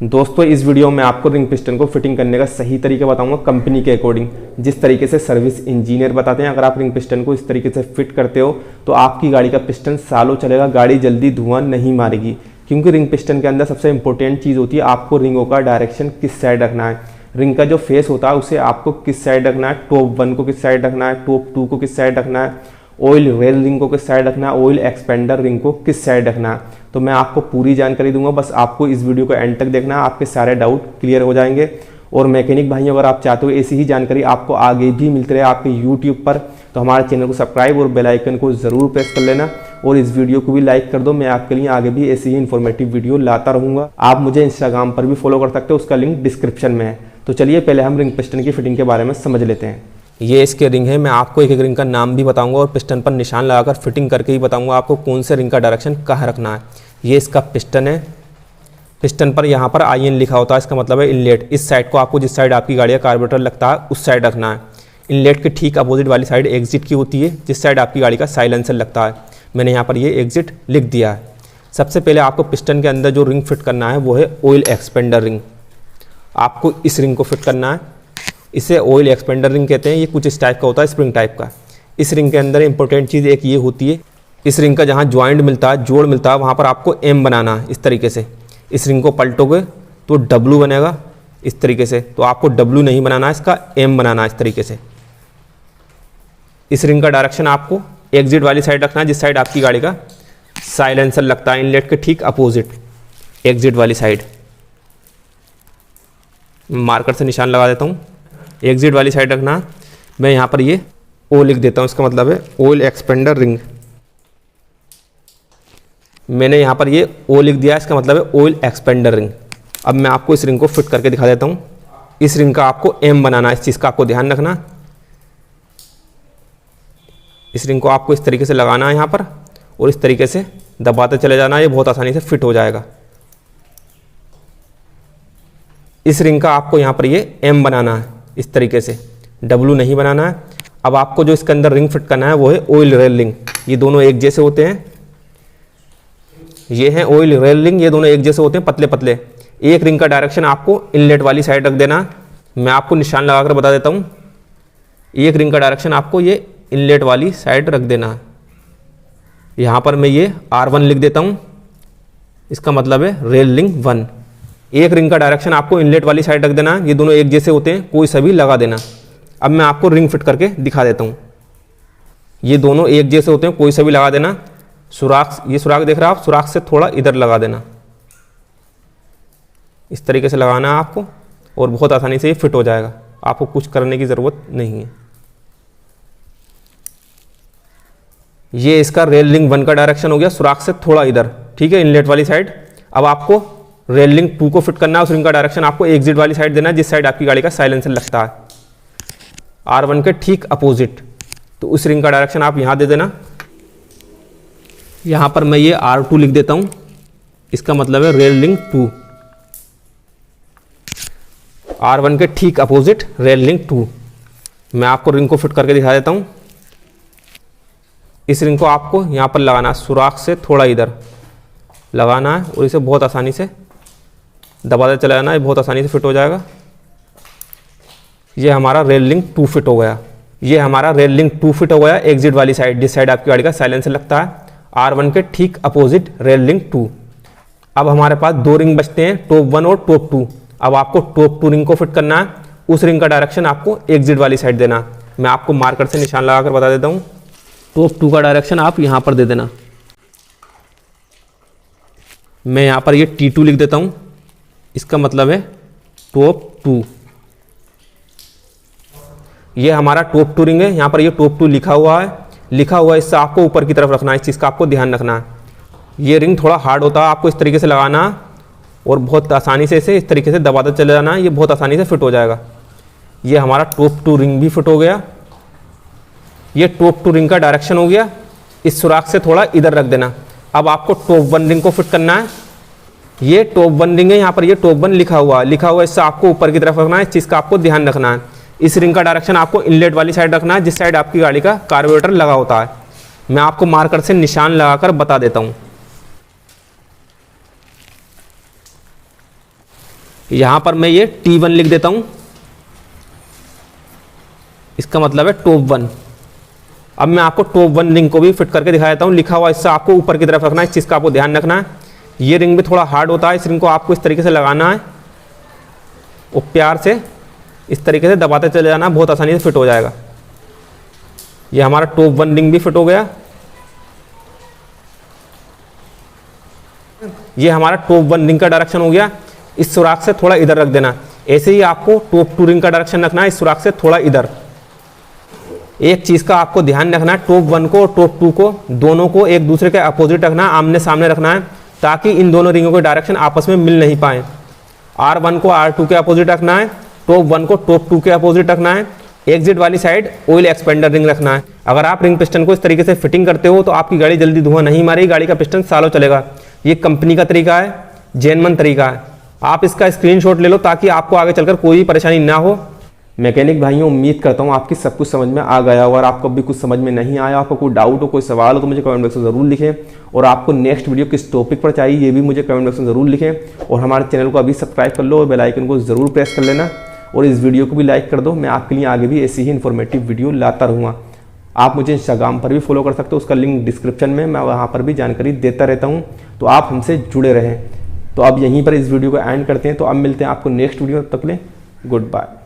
दोस्तों इस वीडियो में आपको रिंग पिस्टन को फिटिंग करने का सही तरीका बताऊंगा कंपनी के अकॉर्डिंग, जिस तरीके से सर्विस इंजीनियर बताते हैं। अगर आप रिंग पिस्टन को इस तरीके से फिट करते हो तो आपकी गाड़ी का पिस्टन सालों चलेगा, गाड़ी जल्दी धुआं नहीं मारेगी। क्योंकि रिंग पिस्टन के अंदर सबसे इंपॉर्टेंट चीज़ होती है आपको रिंगों का डायरेक्शन किस साइड रखना है। रिंग का जो फेस होता है उसे आपको किस साइड रखना है, टॉप 1 को किस साइड रखना है, टॉप 2 को किस साइड रखना है, ऑयल रेल रिंग को किस साइड रखना है, ऑयल एक्सपेंडर रिंग को किस साइड रखना है। तो मैं आपको पूरी जानकारी दूंगा, बस आपको इस वीडियो को एंड तक देखना है, आपके सारे डाउट क्लियर हो जाएंगे। और मैकेनिक भाई अगर आप चाहते हो ऐसी ही जानकारी आपको आगे भी मिलती रहे आपके यूट्यूब पर, तो हमारे चैनल को सब्सक्राइब और बेल आइकन को ज़रूर प्रेस कर लेना और इस वीडियो को भी लाइक कर दो। मैं आपके लिए आगे भी ऐसी ही इन्फॉर्मेटिव वीडियो लाता रहूँगा। आप मुझे इंस्टाग्राम पर भी फॉलो कर सकते हो, उसका लिंक डिस्क्रिप्शन में है। तो चलिए पहले हम रिंग पिस्टन की फिटिंग के बारे में समझ लेते हैं। ये इसके रिंग है, मैं आपको एक एक रिंग का नाम भी बताऊंगा और पिस्टन पर निशान लगाकर फिटिंग करके ही बताऊंगा आपको कौन से रिंग का डायरेक्शन कहाँ रखना है। ये इसका पिस्टन है, पिस्टन पर यहाँ पर IN लिखा होता है, इसका मतलब है इनलेट। इस साइड को आपको जिस साइड आपकी गाड़ी का कार्बोरेटर लगता है उस साइड रखना है। इनलेट के ठीक अपोजिट वाली साइड एग्जिट की होती है, जिस साइड आपकी गाड़ी का साइलेंसर लगता है। मैंने यहाँ पर ये एग्जिट लिख दिया है। सबसे पहले आपको पिस्टन के अंदर जो रिंग फिट करना है वो है ऑयल एक्सपेंडर रिंग। आपको इस रिंग को फिट करना है, इसे ऑयल एक्सपेंडर रिंग कहते हैं। ये कुछ इस टाइप का होता है, स्प्रिंग टाइप का। इस रिंग के अंदर इंपॉर्टेंट चीज़ एक ये होती है, इस रिंग का जहाँ ज्वाइंट मिलता है, जोड़ मिलता है, वहाँ पर आपको M बनाना है इस तरीके से। इस रिंग को पलटोगे तो W बनेगा इस तरीके से, तो आपको W नहीं बनाना है, इसका M बनाना है इस तरीके से। इस रिंग का डायरेक्शन आपको एग्जिट वाली साइड रखना है, जिस साइड आपकी गाड़ी का साइलेंसर लगता है, इनलेट के ठीक अपोजिट एग्जिट वाली साइड। मार्कर से निशान लगा देता हूँ, एग्जिट वाली साइड रखना। मैं यहाँ पर ये O लिख देता हूँ, इसका मतलब है ऑयल एक्सपेंडर रिंग। मैंने यहाँ पर ये O लिख दिया, इसका मतलब है ऑयल एक्सपेंडर रिंग। अब मैं आपको इस रिंग को फिट करके दिखा देता हूँ। इस रिंग का आपको M बनाना है, इस चीज़ का आपको ध्यान रखना। इस रिंग को आपको इस तरीके से लगाना है यहाँ पर और इस तरीके से दबाते चले जाना, ये बहुत आसानी से फिट हो जाएगा। इस रिंग का आपको यहाँ पर ये M बनाना है इस तरीके से, W नहीं बनाना है। अब आपको जो इसके अंदर रिंग फिट करना है वो है ऑयल रेल रिंग। ये दोनों एक जैसे होते हैं, ये हैं ऑयल रेल रिंग, ये दोनों एक जैसे होते हैं, पतले पतले। एक रिंग का डायरेक्शन आपको इनलेट वाली साइड रख देना। मैं आपको निशान लगाकर बता देता हूँ। एक रिंग का डायरेक्शन आपको ये इनलेट वाली साइड रख देना। यहाँ पर मैं ये R1 लिख देता हूँ, इसका मतलब है रेल रिंग 1। एक रिंग का डायरेक्शन आपको इनलेट वाली साइड रख देना। ये दोनों एक जैसे होते हैं, कोई सा भी लगा देना। अब मैं आपको रिंग फिट करके दिखा देता हूँ। ये दोनों एक जैसे होते हैं, कोई सा भी लगा देना। सुराख, ये सुराख देख रहे हो आप, सुराख से थोड़ा इधर लगा देना, इस तरीके से लगाना है आपको और बहुत आसानी से ये फिट हो जाएगा। आपको कुछ करने की ज़रूरत नहीं है। ये इसका रेल रिंग 1 का डायरेक्शन हो गया, सुराख से थोड़ा इधर, ठीक है, इनलेट वाली साइड। अब आपको रेल रिंग 2 को फिट करना है। उस रिंग का डायरेक्शन आपको एग्जिट वाली साइड देना है, जिस साइड आपकी गाड़ी का साइलेंसर लगता है, R1 के ठीक अपोजिट। तो उस रिंग का डायरेक्शन आप यहाँ दे देना। यहाँ पर मैं ये R2 लिख देता हूँ, इसका मतलब है रेल रिंग 2। R1 के ठीक अपोजिट रेल रिंग 2। मैं आपको रिंग को फिट करके दिखा देता हूँ। इस रिंग को आपको यहाँ पर लगाना है, सुराख से थोड़ा इधर लगाना है और इसे बहुत आसानी से दबाते चला जाना है, बहुत आसानी से फिट हो जाएगा। ये हमारा रेल रिंग 2 फिट हो गया। ये हमारा रेल रिंग 2 फिट हो गया एग्जिट वाली साइड, जिस साइड आपकी गाड़ी का साइलेंसर लगता है, R1 के ठीक अपोजिट रेल रिंग 2। अब हमारे पास 2 रिंग बचते हैं, टॉप 1 और टॉप 2। अब आपको टॉप 2 रिंग को फिट करना है। उस रिंग का डायरेक्शन आपको एग्जिट वाली साइड देना। मैं आपको मार्कर से निशान लगाकर बता देता हूँ। टॉप 2 का डायरेक्शन आप यहाँ पर दे देना। मैं यहाँ पर ये T2 लिख देता हूँ, इसका मतलब है टॉप 2। ये हमारा टॉप 2 रिंग है, यहाँ पर ये टॉप 2 लिखा हुआ है। लिखा हुआ है, इससे आपको ऊपर की तरफ रखना है, इस चीज़ का आपको ध्यान रखना है। ये रिंग थोड़ा हार्ड होता है, आपको इस तरीके से लगाना और बहुत आसानी से इसे इस तरीके से दबाते चले जाना, ये बहुत आसानी से फिट हो जाएगा। ये हमारा टॉप 2 रिंग भी फिट हो गया। ये टॉप 2 रिंग का डायरेक्शन हो गया, इस सुराख से थोड़ा इधर रख देना। अब आपको टॉप 1 रिंग को फिट करना है। ये टॉप 1 रिंग है, यहाँ पर ये टॉप 1 लिखा हुआ है, इससे आपको ऊपर की तरफ रखना है, इस चीज़ का आपको ध्यान रखना है। इस रिंग का डायरेक्शन आपको इनलेट वाली साइड रखना है, जिस साइड आपकी गाड़ी का कार्बोरेटर लगा होता है। मैं आपको मार्कर से निशान लगाकर बता देता हूँ। यहाँ पर मैं ये T1 लिख देता हूँ, इसका मतलब है टॉप 1। अब मैं आपको टॉप 1 रिंग को भी फिट करके दिखा देता हूँ। लिखा हुआ इससे आपको ऊपर की तरफ रखना है, इस चीज़ का आपको ध्यान रखना है। ये रिंग भी थोड़ा हार्ड होता है, इस रिंग को आपको इस तरीके से लगाना है और प्यार से इस तरीके से दबाते चले जाना, बहुत आसानी से फिट हो जाएगा। ये हमारा टॉप 1 रिंग भी फिट हो गया। ये हमारा टॉप 1 रिंग का डायरेक्शन हो गया। इस सुराख से थोड़ा इधर रख देना। ऐसे ही आपको टॉप 2 रिंग का डायरेक्शन रखना है, इस सुराख से थोड़ा इधर। एक चीज़ का आपको ध्यान रखना है, टॉप 1 को और टॉप 2 को दोनों को एक दूसरे के अपोजिट रखना है, आमने सामने रखना है, ताकि इन दोनों रिंगों के डायरेक्शन आपस में मिल नहीं पाए। R1 को R2 के अपोजिट रखना है, टॉप 1 को टॉप 2 के अपोजिट रखना है। एग्जिट वाली साइड ऑयल एक्सपेंडर रिंग रखना है। अगर आप रिंग पिस्टन को इस तरीके से फिटिंग करते हो तो आपकी गाड़ी जल्दी धुआं नहीं मारेगी, गाड़ी का पिस्टन सालों चलेगा। ये कंपनी का तरीका है, जेन्युइन तरीका है। आप इसका स्क्रीनशॉट ले लो ताकि आपको आगे चलकर कोई परेशानी ना हो। मैकेनिक भाइयों, उम्मीद करता हूँ आपकी सब कुछ समझ में आ गया होगा। और आपको भी कुछ समझ में नहीं आया, आपको कोई डाउट हो, कोई सवाल हो तो मुझे कमेंट बॉक्स में ज़रूर लिखें। और आपको नेक्स्ट वीडियो किस टॉपिक पर चाहिए ये भी मुझे कमेंट बॉक्स में ज़रूर लिखें। और हमारे चैनल को अभी सब्सक्राइब कर लो और बेल आइकन को ज़रूर प्रेस कर लेना। और इस वीडियो को भी लाइक कर दो। मैं आपके लिए आगे भी ऐसी ही इन्फॉर्मेटिव वीडियो लाता रहूँगा। आप मुझे इंस्टाग्राम पर भी फॉलो कर सकते हो, उसका लिंक डिस्क्रिप्शन में, मैं वहाँ पर भी जानकारी देता रहता हूँ, तो आप हमसे जुड़े रहें। तो अब यहीं पर इस वीडियो को एंड करते हैं। तो अब मिलते हैं आपको नेक्स्ट वीडियो, तब तक के लिए गुड बाय।